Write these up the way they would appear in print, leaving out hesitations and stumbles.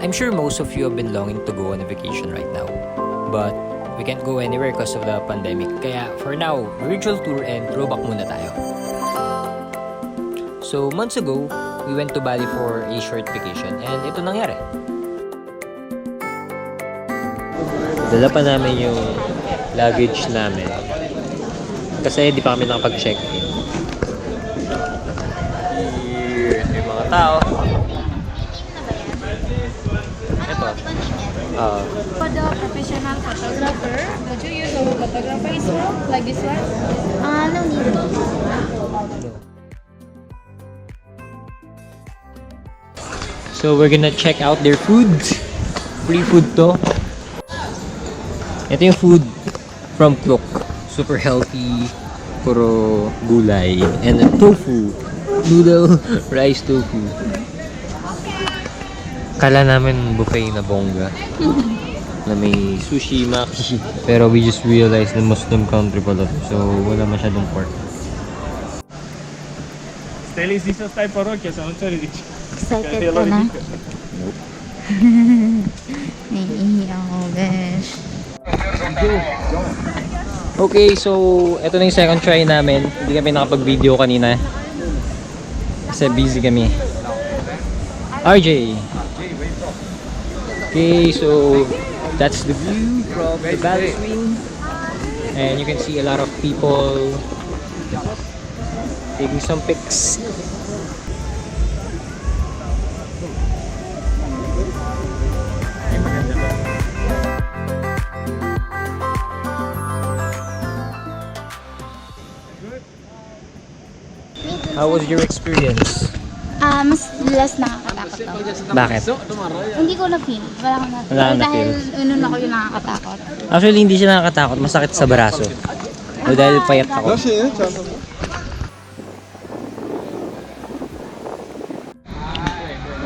I'm sure most of you have been longing to go on a vacation right now, but we can't go anywhere because of the pandemic. Kaya for now, virtual tour and throwback muna tayo. So months ago, we went to Bali for a short vacation and ito nangyari. Dala pa namin yung luggage namin kasi di pa kami nakapag-check-in. Here, yung mga tao. Ito. For the professional photographer, would you use our photographer as well, like this one? No need. So we're gonna check out their food. Free food to. Ito yung food from Luwak. Super healthy. Puro gulay. And tofu. Noodle. Rice tofu. Kala namin buffet na bongga. Na may sushi, maki. Pero we just realized na Muslim country pala to. So wala masyadong pork. Steli, si sa tayo parokya sa Ontario. Excited ka na? Nope. Naiiyak ako, besh. Okay, so ito na yung second try namin. Hindi kami nakapag-video kanina. Kasi busy kami. RJ! Okay, so that's the view from the Bali Swing. And you can see a lot of people taking some pics. How was your experience? Mas less nakakatakot daw. Bakit? Hindi ko na-feel. Wala ko na-feel. Wala ka na-feel. Dahil unun ako yung nakakatakot. Actually, hindi siya nakakatakot. Masakit sa braso. O dahil payat ako.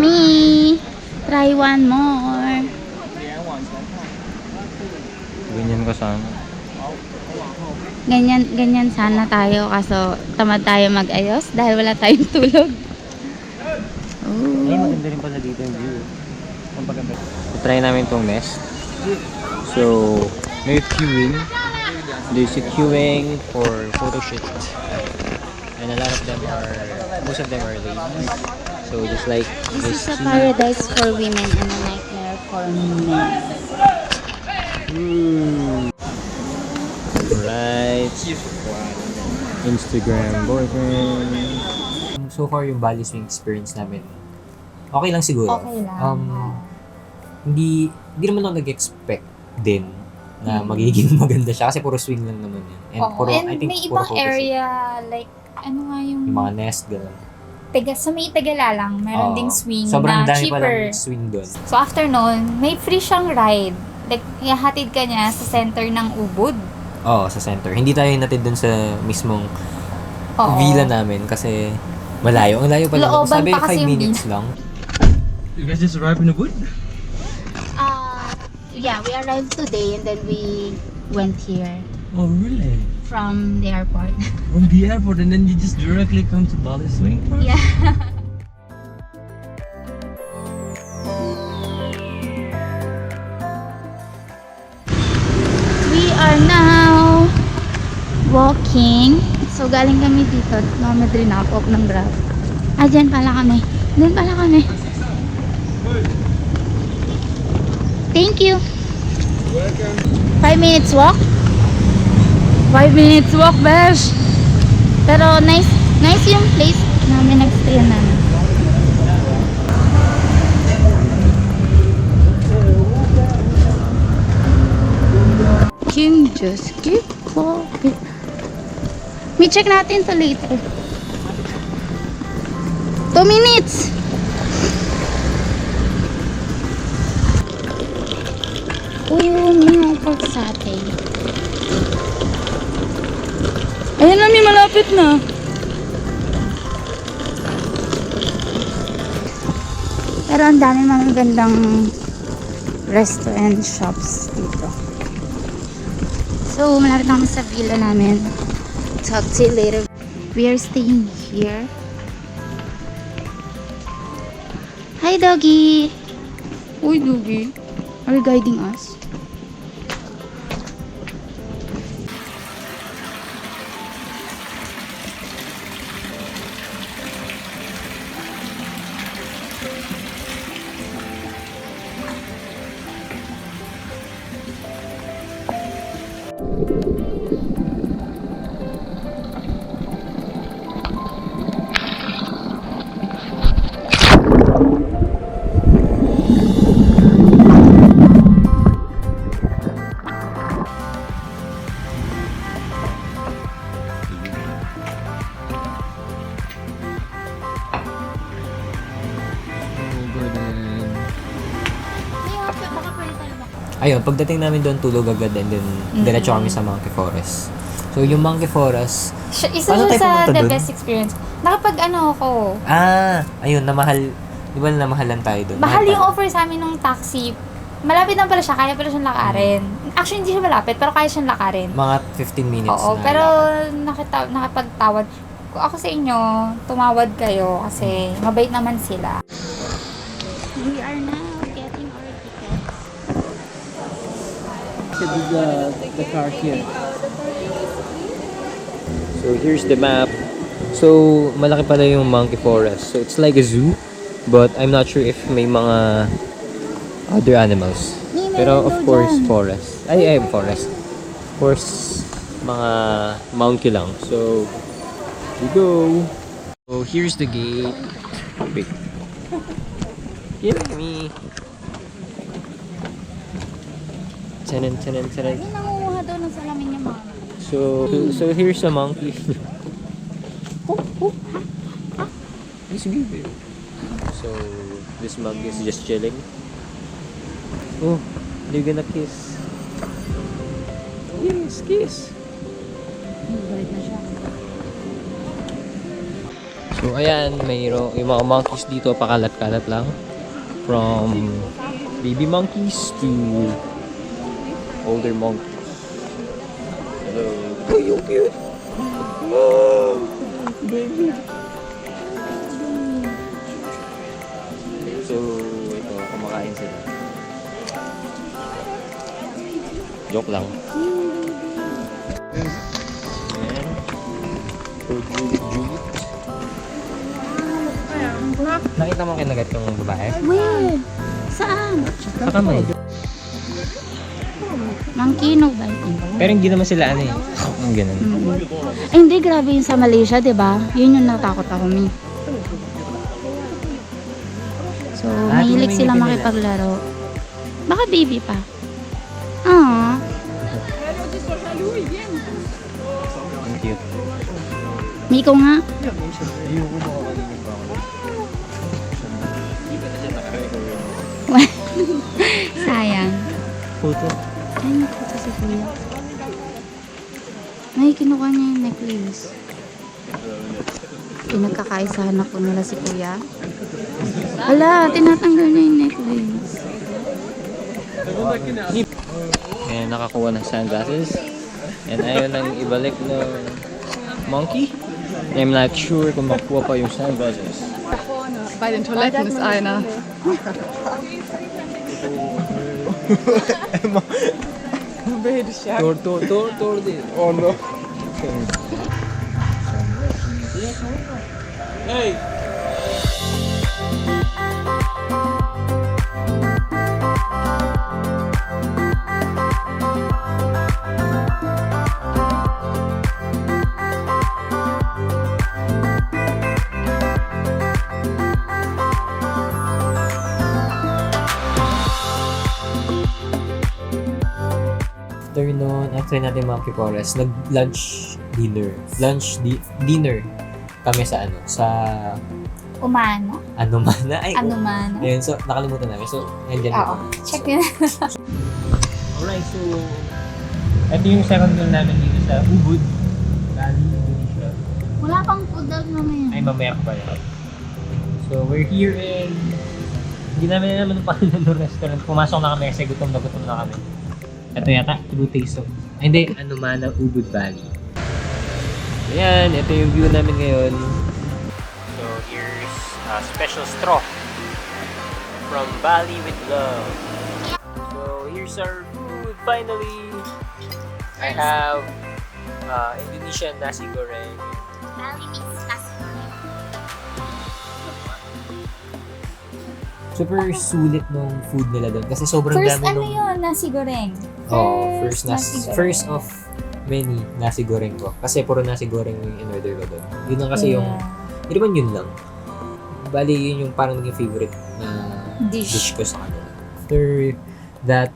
Me, try one more. Ganyan ko sana. Ganyan sana tayo kaso tamad tayo mag-ayos dahil wala tayong tulog. Ay, maganda rin pala dito yung view. Ang paganda. Try namin itong nest. So, may queuing. There's a queuing for photo shoot. And a lot of them are, most of them are ladies. So, just like This is a paradise for women and a nightmare for men. Right. Instagram boyfriend. So far yung Bali Swing experience namin. Okay lang siguro. Okay lang. Hindi naman ako nag-expect din na magiging maganda siya kasi puro swing lang naman yan. And puro, I think may puro ibang area like ano nga yung mga nest gano'n. sa may Tegalalang, meron ding swing sobrang na dami cheaper. palang swing doon. So after nun, may free siyang ride. Like, ihahatid ka niya sa center ng Ubud. Oo, sa center. Hindi tayo hinatid doon sa mismong Oo. villa namin kasi malayo. Ang layo pala. Looban Sabi pa kasi 5 yung minutes lang. You guys just arrived in Ubud? Yeah, we arrived today and then we went here Oh, really? from the airport. From the airport and then you just directly come to Bali Swing? Yeah. We are now walking. So galing kami dito. Nakamit rin ako ng grab. Dyan pala kami. Dyan pala kami. Thank you. 5 minutes walk? 5 minutes walk, besh! Pero nice yung place namin nag-stay namin. King just keep walking. May check natin to later. 2 minutes! Uy, may mga pork satay. Ayan na, may malapit na. Pero ang dami mga gandang restaurant shops dito. So, malapit na kami sa villa namin. Talk to you later. We are staying here. Hi, doggy! Uy, Dugi. Are you guiding us? Ayun, pagdating namin doon, tulog agad and then diretso kami sa Monkey Forest. So, yung Monkey Forest, Isa paano siya tayo sa pumunta the dun? best experience. Nakapag ano ako, ayun, namahal, di ba namahalan tayo doon? mahal yung offer sa amin ng taxi. Malapit lang pala siya, kaya pala siyang lakarin. Actually, hindi siya malapit, pero kaya siyang lakarin. Mga 15 minutes Oo, na pero lakad. nakapagtawad. Kung ako sa inyo, tumawad kayo kasi mabait naman sila. We are now getting our tickets. The car here. So, here's the map. So, malaki pala yung Monkey Forest. So, it's like a zoo, but I'm not sure if may mga other animals. Pero, of course, forest. Forest. Of course, mga monkey lang. So, we go. So, here's the gate. Wait. Me. Tanan. Hindi nangunguha daw ng salamin niya, mama. So here's a monkey. He's good. So this monkey is just chilling. Oh, they're gonna kiss. Yes, kiss. Balik na siya. So ayan, mayroong yung mga monkeys dito pakalat-kalat lang. From baby monkeys to older monkeys. Hello. Oh, you're cute. Oh, baby. So, ito, kumakain sila. Joke lang. Ayan. So, Juliet. Nakita mo kinagat yung babae? Where? Saan? Sa kamay. Mangkinog ba? Pero hindi naman sila ano eh. Ang ganun. Ay, hindi, grabe yun sa Malaysia, di ba? Yun yung natakot ako, Mi. So, mahilig sila makipaglaro. Baka baby pa. Ah. Ang cute. Miko nga. Sayang. Photo. Ay, nakita si Kuya. Ay, kinuha niya yung necklace. Pinagkakaisahan na po nila si Kuya. Wala, tinatanggal niya yung necklace. Ayan, nakakuha ng sunglasses. And ayaw nang ibalik ng monkey. I'm not sure kung makuha pa yung sunglasses. Bei den Toiletten ist einer. Tor din. Oh no. Hey! After natin Monkey Forest, nag-lunch dinner. Dinner kami sa sa Umana. Anumana. Anumana. Ayun, so nakalimutan namin. So, nandiyan Oo. Check yun. Alright, so ito yung second meal namin dito sa Ubud, Bali, Indonesia. Wala pang food daw mamaya. Ay, mamaya ko pa yan. So, we're here in... Hindi namin alam anong pangalan ng restaurant. Pumasok na kami kasi gutom na kami. Ito yata, True Taste of... Hindi, Anumana, Ubud Valley. Ayan, ito yung view namin ngayon. So, here's a special straw. from Bali with Love. So here's our food finally. I have Indonesian nasi goreng. Bali mix nasi goreng. Super sulit nung food nila doon kasi sobrang First dami ano nung... yun? Nasi goreng. First of many nasi goreng ko. Kasi puro nasi goreng yung in-order ko doon. Yun lang kasi yung... Hindi naman yun lang. Bali, yun yung parang naging favorite na dish ko sa kanila. After that,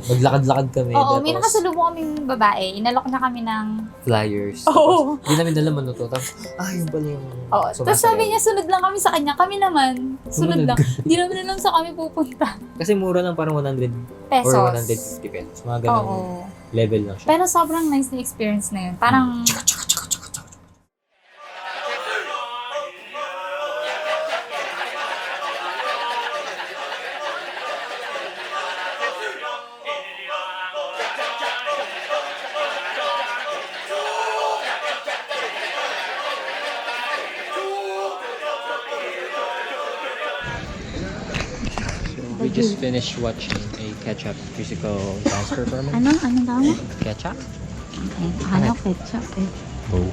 maglakad-lakad kami. Oo, may nakasalubong kaming babae. Inalok na kami ng... Flyers. Oo. Hindi namin nalaman no to. Tapos, yun pala yung... Oo. Tapos sabi niya, sunod lang kami sa kanya. Kami naman, sunod lang. Hindi namin alam sa kami pupunta. Kasi mura lang, parang 100 Pesos. or 150 pesos. Mga ganun level lang siya. Pero sobrang nice na experience na yun. Parang... We just finished watching a ketchup musical dance performance. Anong tawag mo? Ketchup? Ano ketchup eh? Oh.